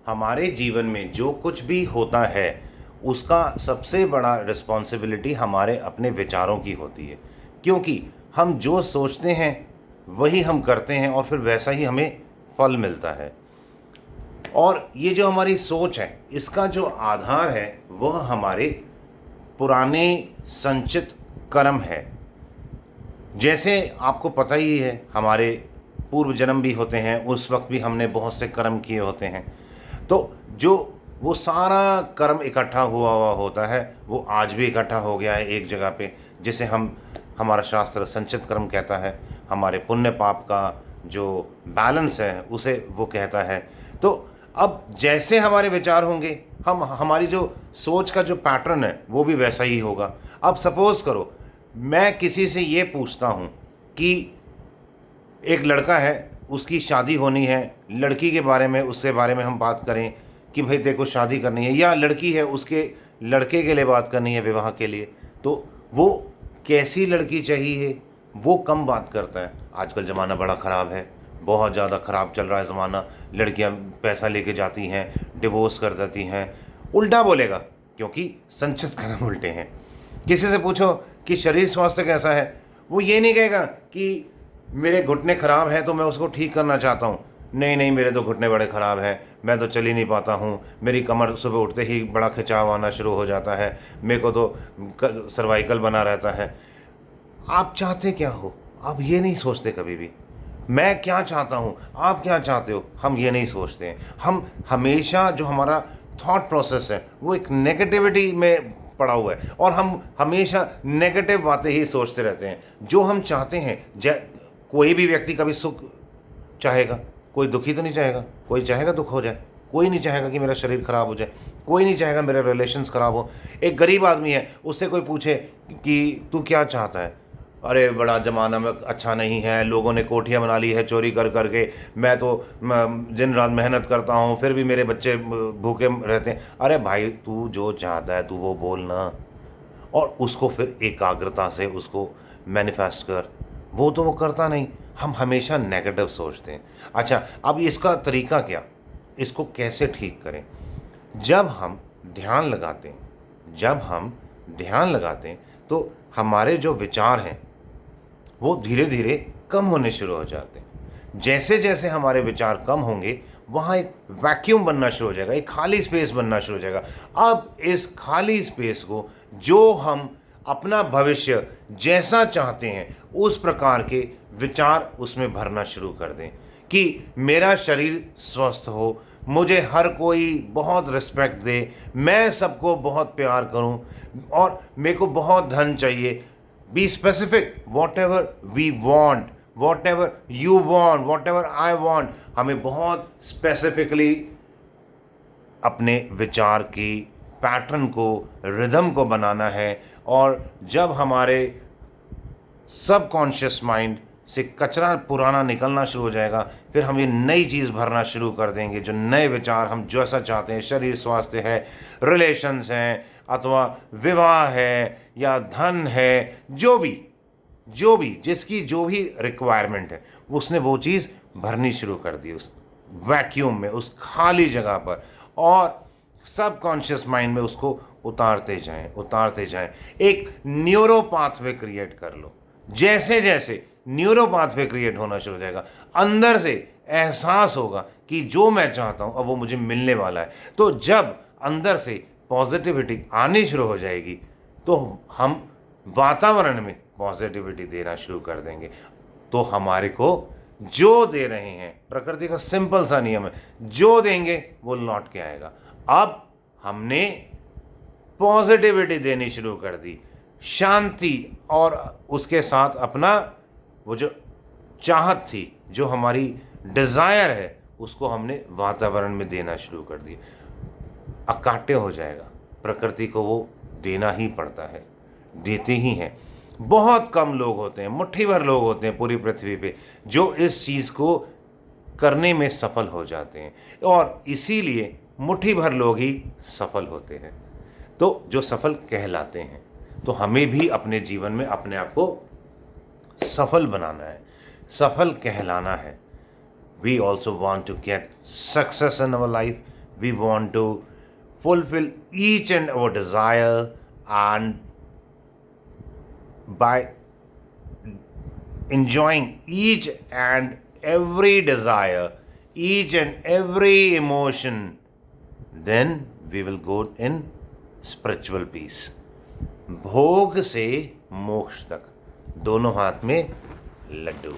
हमारे जीवन में जो कुछ भी होता है उसका सबसे बड़ा रिस्पॉन्सिबिलिटी हमारे अपने विचारों की होती है, क्योंकि हम जो सोचते हैं वही हम करते हैं और फिर वैसा ही हमें फल मिलता है। और ये जो हमारी सोच है इसका जो आधार है वह हमारे पुराने संचित कर्म है। जैसे आपको पता ही है, हमारे पूर्व जन्म भी होते हैं, उस वक्त भी हमने बहुत से कर्म किए होते हैं। तो जो वो सारा कर्म इकट्ठा हुआ होता है वो आज भी इकट्ठा हो गया है एक जगह पे, जिसे हम हमारा शास्त्र संचित कर्म कहता है। हमारे पुण्य पाप का जो बैलेंस है उसे वो कहता है। तो अब जैसे हमारे विचार होंगे, हम हमारी जो सोच का जो पैटर्न है वो भी वैसा ही होगा। अब सपोज करो मैं किसी से ये पूछता हूँ कि एक लड़का है, उसकी शादी होनी है, लड़की के बारे में उसके बारे में हम बात करें कि भाई देखो शादी करनी है, या लड़की है उसके लड़के के लिए बात करनी है विवाह के लिए, तो वो कैसी लड़की चाहिए वो कम बात करता है। आजकल ज़माना बड़ा ख़राब है, बहुत ज़्यादा ख़राब चल रहा है ज़माना। लड़कियां पैसा लेके जाती हैं, डिवोर्स कर देती हैं, उल्टा बोलेगा क्योंकि संचित कर्म उल्टे हैं। किसी से पूछो कि शरीर स्वास्थ्य कैसा है, वो ये नहीं कहेगा कि मेरे घुटने ख़राब हैं तो मैं उसको ठीक करना चाहता हूँ। नहीं नहीं, मेरे तो घुटने बड़े ख़राब हैं, मैं तो चल ही नहीं पाता हूँ, मेरी कमर सुबह उठते ही बड़ा खिंचाव आना शुरू हो जाता है, मेरे को तो सर्वाइकल बना रहता है। आप चाहते क्या हो? आप ये नहीं सोचते कभी भी। मैं क्या चाहता हूँ, आप क्या चाहते हो, हम ये नहीं सोचते हैं। हम हमेशा जो हमारा थॉट प्रोसेस है वो एक नेगेटिविटी में पड़ा हुआ है और हम हमेशा नेगेटिव बातें ही सोचते रहते हैं। जो हम चाहते हैं, कोई भी व्यक्ति कभी सुख चाहेगा, कोई दुखी तो नहीं चाहेगा। कोई चाहेगा दुख हो जाए, कोई नहीं चाहेगा कि मेरा शरीर खराब हो जाए, कोई नहीं चाहेगा मेरे रिलेशंस खराब हो। एक गरीब आदमी है, उससे कोई पूछे कि तू क्या चाहता है, अरे बड़ा ज़माना में अच्छा नहीं है, लोगों ने कोठियाँ बना ली है चोरी कर करके, मैं तो दिन रात मेहनत करता हूँ फिर भी मेरे बच्चे भूखे रहते हैं। अरे भाई, तू जो चाहता है तू वो बोलना, और उसको फिर एकाग्रता से उसको मैनिफेस्ट कर। वो तो वो करता नहीं, हम हमेशा नेगेटिव सोचते हैं। अच्छा, अब इसका तरीका क्या, इसको कैसे ठीक करें? जब हम ध्यान लगाते हैं, जब हम ध्यान लगाते हैं तो हमारे जो विचार हैं वो धीरे धीरे कम होने शुरू हो जाते हैं। जैसे जैसे हमारे विचार कम होंगे वहाँ एक वैक्यूम बनना शुरू हो जाएगा, एक खाली स्पेस बनना शुरू हो जाएगा। अब इस खाली स्पेस को जो हम अपना भविष्य जैसा चाहते हैं उस प्रकार के विचार उसमें भरना शुरू कर दें कि मेरा शरीर स्वस्थ हो, मुझे हर कोई बहुत रिस्पेक्ट दे, मैं सबको बहुत प्यार करूं, और मेरे को बहुत धन चाहिए। Be specific, whatever we want, whatever you want, whatever I want. हमें बहुत स्पेसिफिकली अपने विचार की पैटर्न को, रिदम को बनाना है। और जब हमारे सबकॉन्शियस माइंड से कचरा पुराना निकलना शुरू हो जाएगा, फिर हम ये नई चीज़ भरना शुरू कर देंगे, जो नए विचार हम जैसा चाहते हैं, शरीर स्वास्थ्य है, रिलेशंस हैं, अथवा विवाह है या धन है, जो भी जिसकी जो भी रिक्वायरमेंट है उसने वो चीज़ भरनी शुरू कर दी उस वैक्यूम में, उस खाली जगह पर, और सबकॉन्शियस माइंड में उसको उतारते जाएं। एक न्यूरो पाथवे क्रिएट कर लो। जैसे जैसे न्यूरो पाथवे क्रिएट होना शुरू हो जाएगा, अंदर से एहसास होगा कि जो मैं चाहता हूं अब वो मुझे मिलने वाला है। तो जब अंदर से पॉजिटिविटी आनी शुरू हो जाएगी तो हम वातावरण में पॉजिटिविटी देना शुरू कर देंगे। तो हमारे को जो दे रहे हैं, प्रकृति का सिंपल सा नियम है, जो देंगे वो लौट के आएगा। अब हमने पॉजिटिविटी देनी शुरू कर दी, शांति, और उसके साथ अपना वो जो चाहत थी, जो हमारी डिज़ायर है, उसको हमने वातावरण में देना शुरू कर दिया। अकाट्य हो जाएगा, प्रकृति को वो देना ही पड़ता है, देते ही हैं। बहुत कम लोग होते हैं, मुट्ठी भर लोग होते हैं पूरी पृथ्वी पे जो इस चीज़ को करने में सफल हो जाते हैं, और इसीलिए मुट्ठी भर लोग ही सफल होते हैं, तो जो सफल कहलाते हैं। तो हमें भी अपने जीवन में अपने आप को सफल बनाना है, सफल कहलाना है। We also want to get success in our life, we want to fulfill each and our desire, and by enjoying each and every desire, each and every emotion, then we will go in spiritual peace. भोग से मोक्ष तक, दोनों हाथ में लड्डू।